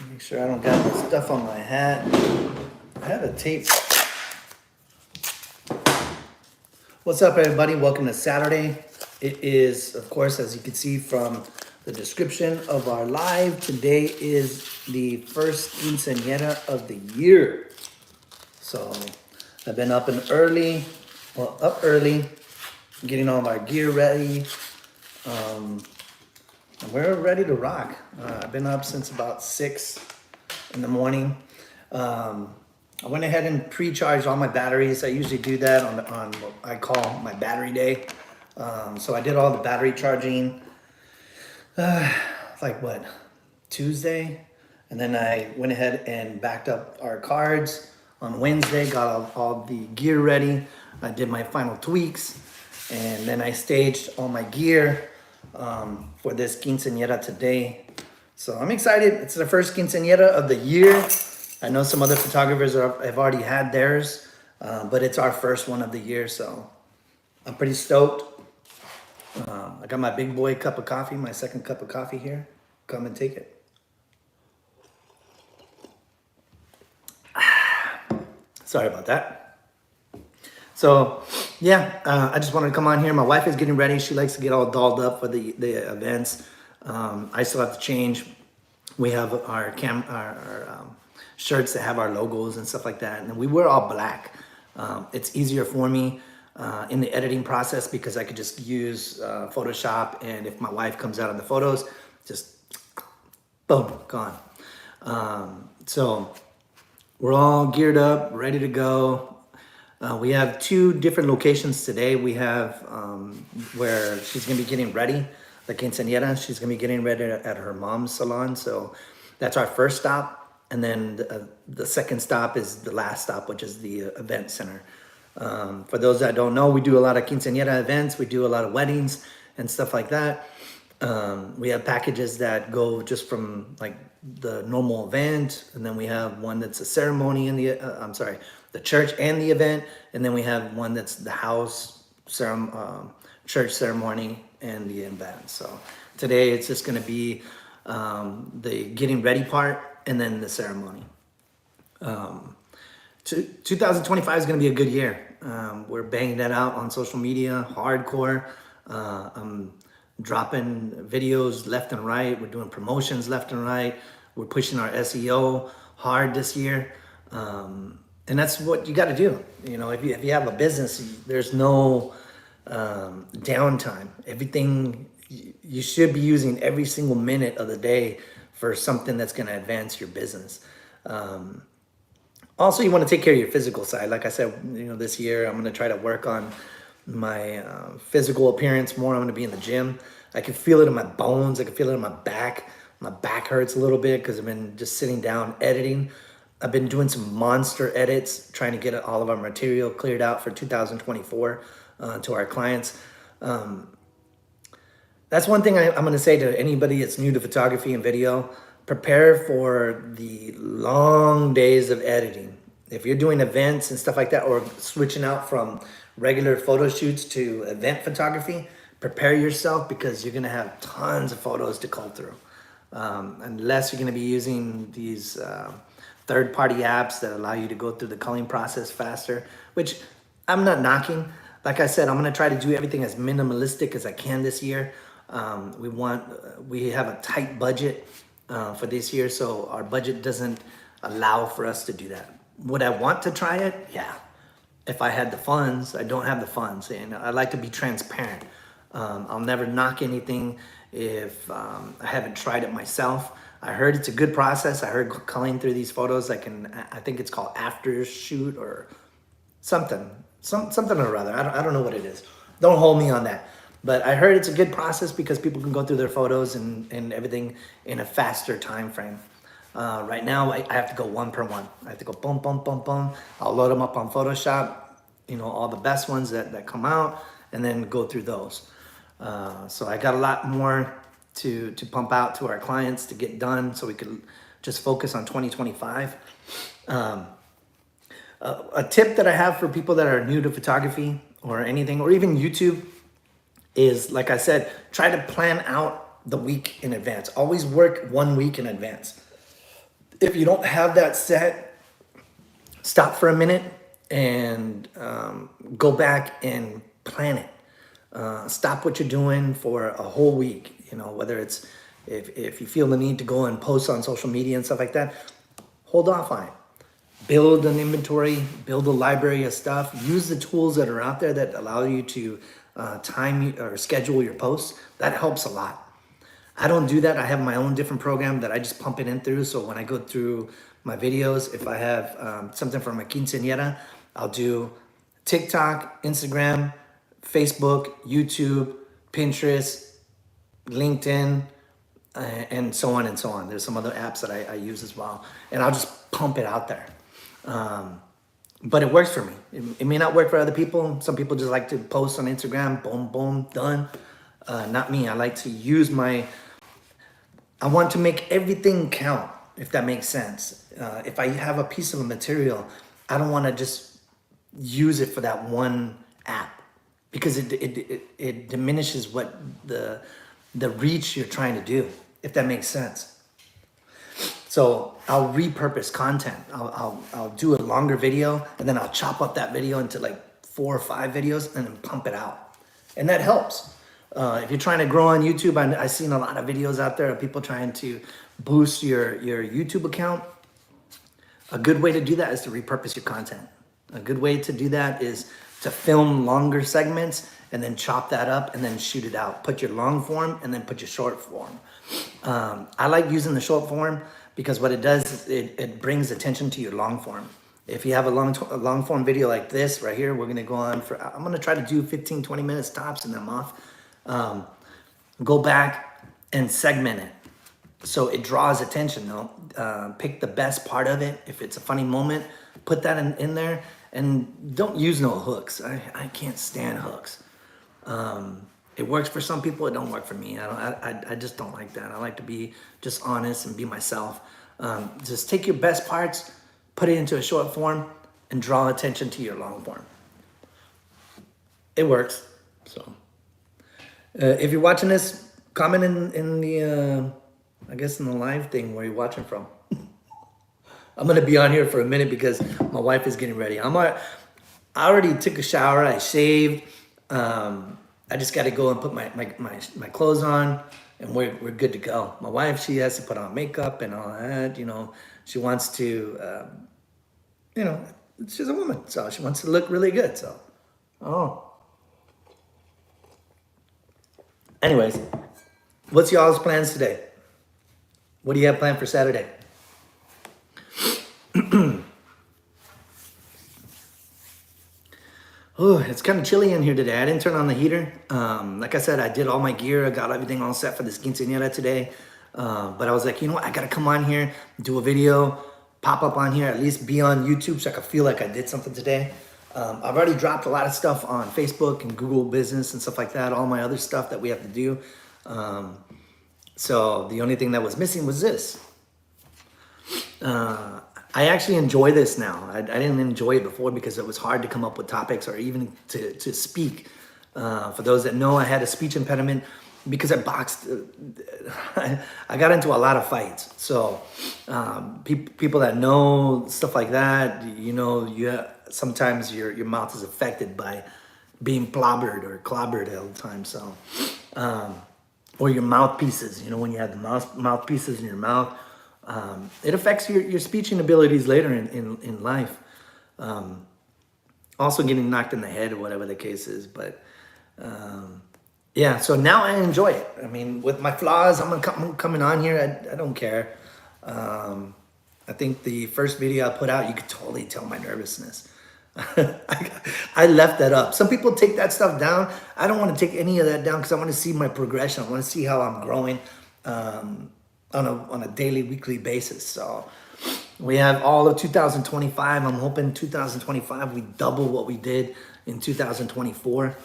Make sure I don't got the stuff on my hat. I had a tape. What's up, everybody? Welcome to Saturday. It is, of course, as you can see from the description of our live, today is the first quinceañera of the year. So I've been up early, getting all of our gear ready. And we're ready to rock. I've been up since about 6 in the morning. I went ahead and pre-charged all my batteries. I usually do that on what I call my battery day. So I did all the battery charging, Tuesday? And then I went ahead and backed up our cards on Wednesday, got all the gear ready. I did my final tweaks, and then I staged all my gear for this quinceañera today. So I'm excited. It's the first quinceañera of the year. I know some other photographers have already had theirs, but it's our first one of the year, so I'm pretty stoked. I got my big boy cup of coffee, my second cup of coffee here. Come and take it. Sorry about that. So yeah, I just wanted to come on here. My wife is getting ready. She likes to get all dolled up for the events. I still have to change. We have our shirts that have our logos and stuff like that, and we wear all black. It's easier for me in the editing process because I could just use Photoshop, and if my wife comes out in the photos, just boom, gone. So we're all geared up, ready to go. We have 2 different locations today. We have where she's gonna be getting ready, the quinceañera. She's gonna be getting ready at her mom's salon. So that's our first stop. And then the second stop is the last stop, which is the event center. For those that don't know, we do a lot of quinceañera events. We do a lot of weddings and stuff like that. We have packages that go just from like the normal event, and then we have one that's a ceremony in the the church and the event, and then we have one that's the house church ceremony and the event. So today it's just going to be the getting ready part and then the ceremony. 2025 is going to be a good year. We're banging that out on social media hardcore. I'm dropping videos left and right. We're doing promotions left and right. We're pushing our SEO hard this year. And that's what you got to do. You know, if you have a business, there's no downtime. Everything, you should be using every single minute of the day for something that's going to advance your business. Also, you want to take care of your physical side. Like I said, you know, this year I'm going to try to work on my physical appearance more. I'm going to be in the gym. I can feel it in my bones. I can feel it in my back. My back hurts a little bit because I've been just sitting down editing. I've been doing some monster edits, trying to get all of our material cleared out for 2024 to our clients. That's one thing I'm going to say to anybody that's new to photography and video. Prepare for the long days of editing. If you're doing events and stuff like that, or switching out from regular photo shoots to event photography, prepare yourself because you're going to have tons of photos to cull through. Unless you're going to be using these third-party apps that allow you to go through the culling process faster, which I'm not knocking. Like I said, I'm going to try to do everything as minimalistic as I can this year. We have a tight budget for this year, so our budget doesn't allow for us to do that. Would I want to try it? Yeah. If I had the funds. I don't have the funds, and I like to be transparent. I'll never knock anything if I haven't tried it myself. I heard it's a good process. I heard culling through these photos, I think it's called after shoot or something or other. I don't know what it is. Don't hold me on that. But I heard it's a good process because people can go through their photos and everything in a faster time frame. Right now, I have to go one per one. I have to go boom, boom, boom, boom. I'll load them up on Photoshop, you know, all the best ones that come out, and then go through those. So I got a lot more to pump out to our clients to get done so we could just focus on 2025. A tip that I have for people that are new to photography or anything, or even YouTube, is, like I said, try to plan out the week in advance. Always work 1 week in advance. If you don't have that set, stop for a minute and go back and plan it. Stop what you're doing for a whole week. You know, whether it's if you feel the need to go and post on social media and stuff like that, hold off on it. Build an inventory, build a library of stuff. Use the tools that are out there that allow you to time or schedule your posts. That helps a lot. I don't do that. I have my own different program that I just pump it in through. So when I go through my videos, if I have something from my quinceañera, I'll do TikTok, Instagram, Facebook, YouTube, Pinterest, LinkedIn, and so on and so on. There's some other apps that I use as well. And I'll just pump it out there. But it works for me. It may not work for other people. Some people just like to post on Instagram, boom, boom, done. Not me. I like to use I want to make everything count, if that makes sense. If I have a piece of material, I don't want to just use it for that one app because it diminishes what the reach you're trying to do, if that makes sense. So I'll repurpose content. I'll do a longer video and then I'll chop up that video into like 4 or 5 videos and then pump it out. And that helps. If you're trying to grow on YouTube, I've seen a lot of videos out there of people trying to boost your YouTube account. A good way to do that is to repurpose your content. A good way to do that is to film longer segments and then chop that up and then shoot it out. Put your long form and then put your short form. I like using the short form because what it does is it brings attention to your long form. If you have a long form video like this right here, we're gonna go on I'm gonna try to do 15, 20 minutes tops and then I'm off. Go back and segment it so it draws attention though. Pick the best part of it. If it's a funny moment, put that in there and don't use no hooks. I can't stand hooks. It works for some people, it don't work for me. I just don't like that. I like to be just honest and be myself. Just take your best parts, put it into a short form, and draw attention to your long form. It works. So, if you're watching this, comment in the, I guess in the live thing where you're watching from. I'm gonna be on here for a minute because my wife is getting ready. I already took a shower, I shaved. I just got to go and put my clothes on, and we're good to go. My wife, she has to put on makeup and all that. You know, she wants to, you know, she's a woman, so she wants to look really good. So, anyways, what's y'all's plans today? What do you have planned for Saturday? Oh, it's kind of chilly in here today. I didn't turn on the heater. Like I said, I did all my gear. I got everything all set for this quinceañera today. But I was like, you know what? I got to come on here, do a video, pop up on here, at least be on YouTube so I can feel like I did something today. I've already dropped a lot of stuff on Facebook and Google Business and stuff like that, all my other stuff that we have to do. So the only thing that was missing was this. I actually enjoy this now. I didn't enjoy it before because it was hard to come up with topics or even to speak. For those that know, I had a speech impediment because I boxed. I got into a lot of fights. So people that know stuff like that, you know, sometimes your mouth is affected by being clobbered all the time. So, or your mouthpieces, you know, when you have the mouthpieces in your mouth. It affects your speaking abilities later in life. Also getting knocked in the head or whatever the case is. But yeah, so now I enjoy it. I mean, with my flaws, I'm coming on here. I don't care. I think the first video I put out, you could totally tell my nervousness. I left that up. Some people take that stuff down. I don't want to take any of that down because I want to see my progression. I want to see how I'm growing. On a daily, weekly basis. So we have all of 2025. I'm hoping 2025 we double what we did in 2024.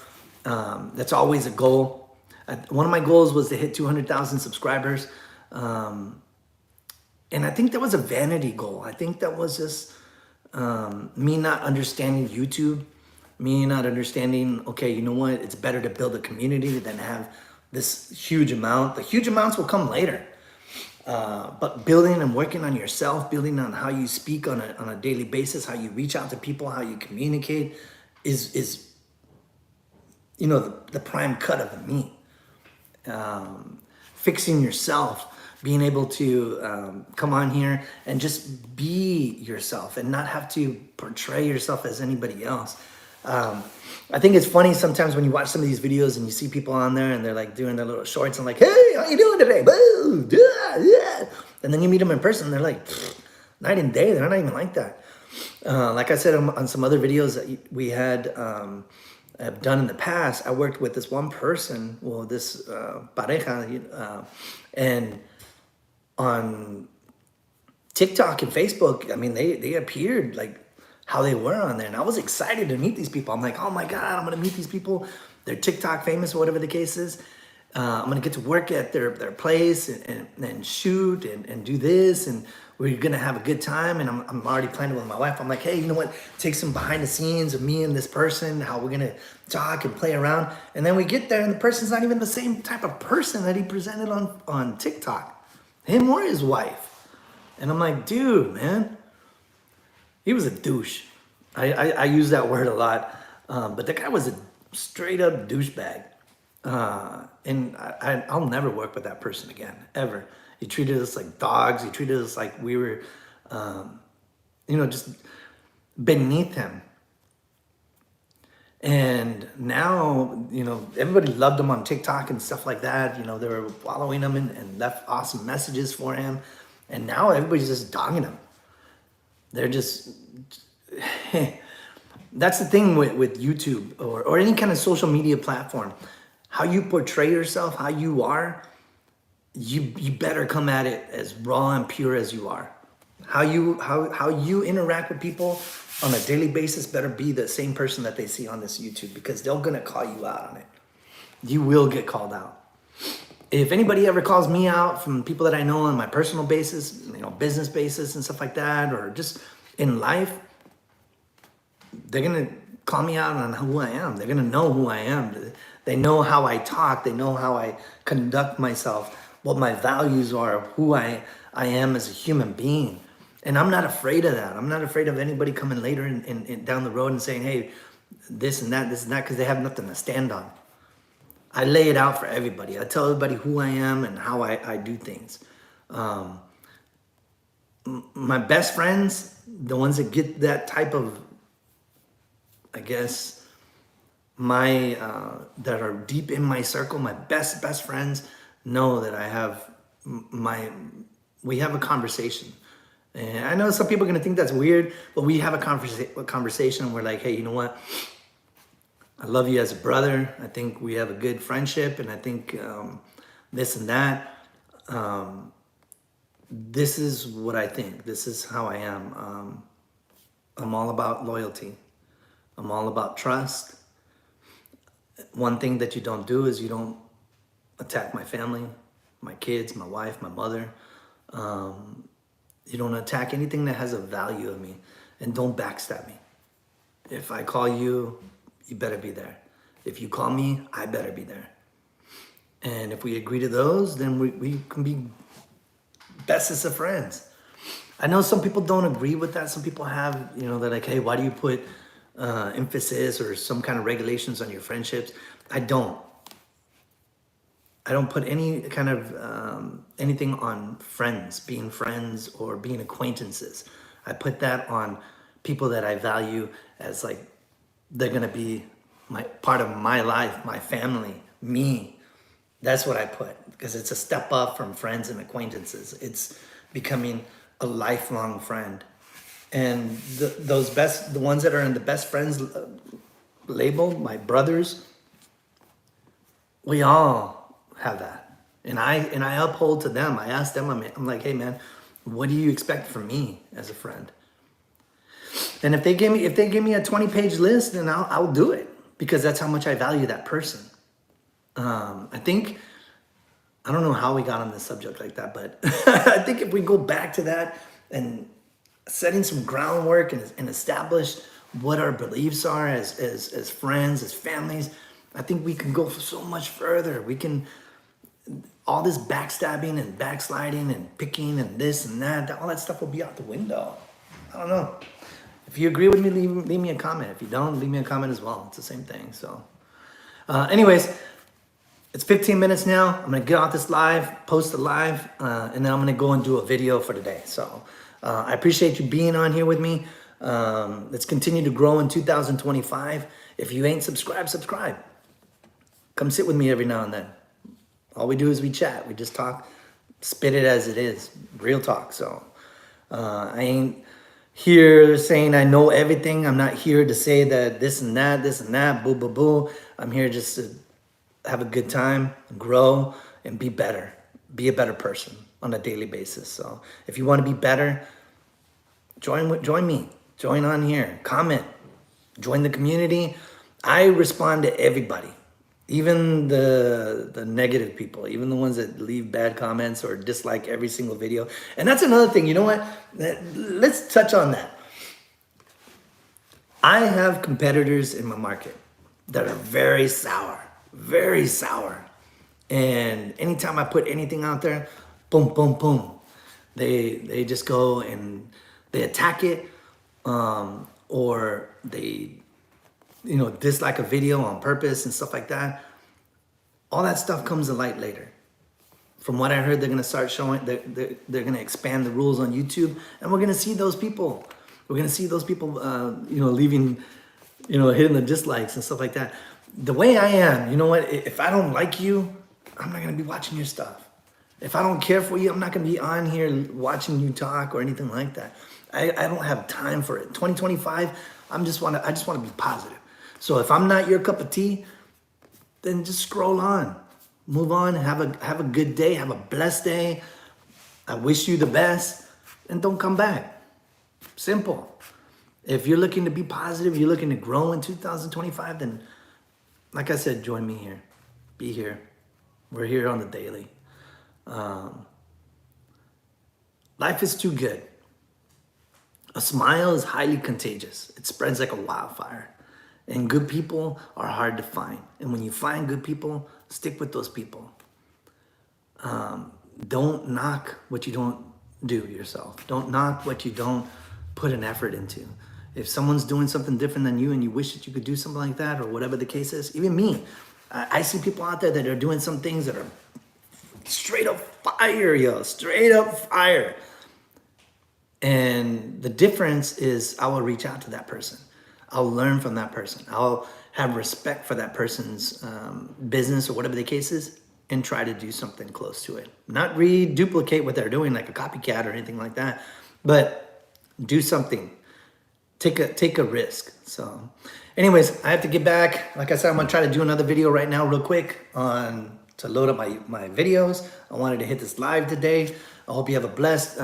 That's always a goal. One of my goals was to hit 200,000 subscribers. And I think that was a vanity goal. I think that was just me not understanding YouTube, me not understanding, okay, you know what? It's better to build a community than have this huge amount. The huge amounts will come later. But building and working on yourself, building on how you speak on a daily basis, how you reach out to people, how you communicate, is the prime cut of the meat. Fixing yourself, being able to come on here and just be yourself and not have to portray yourself as anybody else. I think it's funny sometimes when you watch some of these videos and you see people on there and they're like doing their little shorts and like, hey, how you doing today? Boo, yeah. And then you meet them in person and they're like, night and day. They're not even like that. Like I said on some other videos that we had have done in the past, I worked with this one person, well, this pareja, and on TikTok and Facebook, I mean, they appeared like how they were on there. And I was excited to meet these people. I'm like, oh my God, I'm gonna meet these people. They're TikTok famous or whatever the case is. I'm gonna get to work at their place and shoot and do this. And we're gonna have a good time. And I'm already planning with my wife. I'm like, hey, you know what? Take some behind the scenes of me and this person, how we're gonna talk and play around. And then we get there and the person's not even the same type of person that he presented on TikTok, him or his wife. And I'm like, dude, man, he was a douche. I use that word a lot, but the guy was a straight up douchebag. And I'll never work with that person again, ever. He treated us like dogs. He treated us like we were, just beneath him. And now, everybody loved him on TikTok and stuff like that. They were following him and left awesome messages for him. And now everybody's just dogging him. They're just, that's the thing with YouTube or any kind of social media platform. How you portray yourself, how you are, you better come at it as raw and pure as you are. How you interact with people on a daily basis better be the same person that they see on this YouTube, because they're gonna call you out on it. You will get called out. If anybody ever calls me out from people that I know on my personal basis, business basis and stuff like that, or just in life, they're gonna call me out on who I am. They're gonna know who I am. They know how I talk. They know how I conduct myself, what my values are, who I am as a human being. And I'm not afraid of that. I'm not afraid of anybody coming later and down the road and saying, hey, this and that, because they have nothing to stand on. I lay it out for everybody. I tell everybody who I am and how I do things. My best friends, the ones that get that type of, I guess, that are deep in my circle, my best friends know that we have a conversation. And I know some people are gonna think that's weird, but we have a conversation and we're like, hey, you know what? I love you as a brother. I think we have a good friendship, and I think this and that. This is what I think. This is how I am. I'm all about loyalty. I'm all about trust. One thing that you don't do is you don't attack my family, my kids, my wife, my mother. You don't attack anything that has a value of me, and don't backstab me. If I call you, you better be there. If you call me, I better be there. And if we agree to those, then we can be bestest of friends. I know some people don't agree with that. Some people have, they're like, hey, why do you put emphasis or some kind of regulations on your friendships? I don't put any kind of anything on friends, being friends or being acquaintances. I put that on people that I value as like, they're gonna be part of my life, my family, me. That's what I put, because it's a step up from friends and acquaintances. It's becoming a lifelong friend. And the ones that are in the best friends label, my brothers, we all have that. And I uphold to them. I ask them, I'm like, hey man, what do you expect from me as a friend? And if they give me a 20-page list, then I'll do it, because that's how much I value that person. I don't know how we got on this subject like that, but I think if we go back to that and setting some groundwork and establish what our beliefs are as friends, as families, I think we can go so much further. all this backstabbing and backsliding and picking and this and that, all that stuff will be out the window. I don't know. If you agree with me, leave me a comment. If you don't, leave me a comment as well. It's the same thing. So anyways, it's 15 minutes now. I'm going to get off this live, post the live, and then I'm going to go and do a video for today. So I appreciate you being on here with me. Let's continue to grow in 2025. If you ain't subscribed, subscribe. Come sit with me every now and then. All we do is we chat. We just talk, spit it as it is. Real talk. So I ain't here saying I know everything. I'm not here to say that this and that, boo, boo, boo. I'm here just to have a good time, grow, and be better. Be a better person on a daily basis. So if you want to be better, join me. Join on here. Comment. Join the community. I respond to everybody. Even the negative people, even the ones that leave bad comments or dislike every single video. And that's another thing, you know what? Let's touch on that. I have competitors in my market that are very sour. And anytime I put anything out there, boom, boom, boom. They just go and they attack it, or they dislike a video on purpose and stuff like that. All that stuff comes to light later. From what I heard, they're going to start showing, they're going to expand the rules on YouTube, and we're going to see those people. We're going to see those people, leaving, hitting the dislikes and stuff like that. The way I am, you know what? If I don't like you, I'm not going to be watching your stuff. If I don't care for you, I'm not going to be on here watching you talk or anything like that. I don't have time for it. 2025, I just want to be positive. So if I'm not your cup of tea, then just scroll on, move on, have a good day, have a blessed day. I wish you the best, and don't come back. Simple. If you're looking to be positive, you're looking to grow in 2025, then like I said, join me here. Be here. We're here on the daily. Life is too good. A smile is highly contagious. It spreads like a wildfire. And good people are hard to find. And when you find good people, stick with those people. Don't knock what you don't do yourself. Don't knock what you don't put an effort into. If someone's doing something different than you and you wish that you could do something like that, or whatever the case is, even me, I see people out there that are doing some things that are straight up fire, yo, straight up fire. And the difference is I will reach out to that person. I'll learn from that person. I'll have respect for that person's business or whatever the case is, and try to do something close to it. Not reduplicate what they're doing like a copycat or anything like that, but do something. Take a risk. So anyways, I have to get back. Like I said, I'm gonna try to do another video right now real quick to load up my videos. I wanted to hit this live today. I hope you have a blessed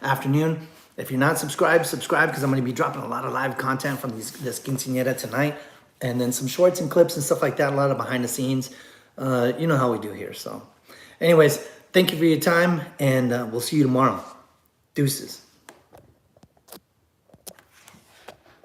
afternoon. If you're not subscribed, subscribe, because I'm going to be dropping a lot of live content from this Quinceañera tonight, and then some shorts and clips and stuff like that, a lot of behind the scenes. You know how we do here. So anyways, thank you for your time, and we'll see you tomorrow. Deuces.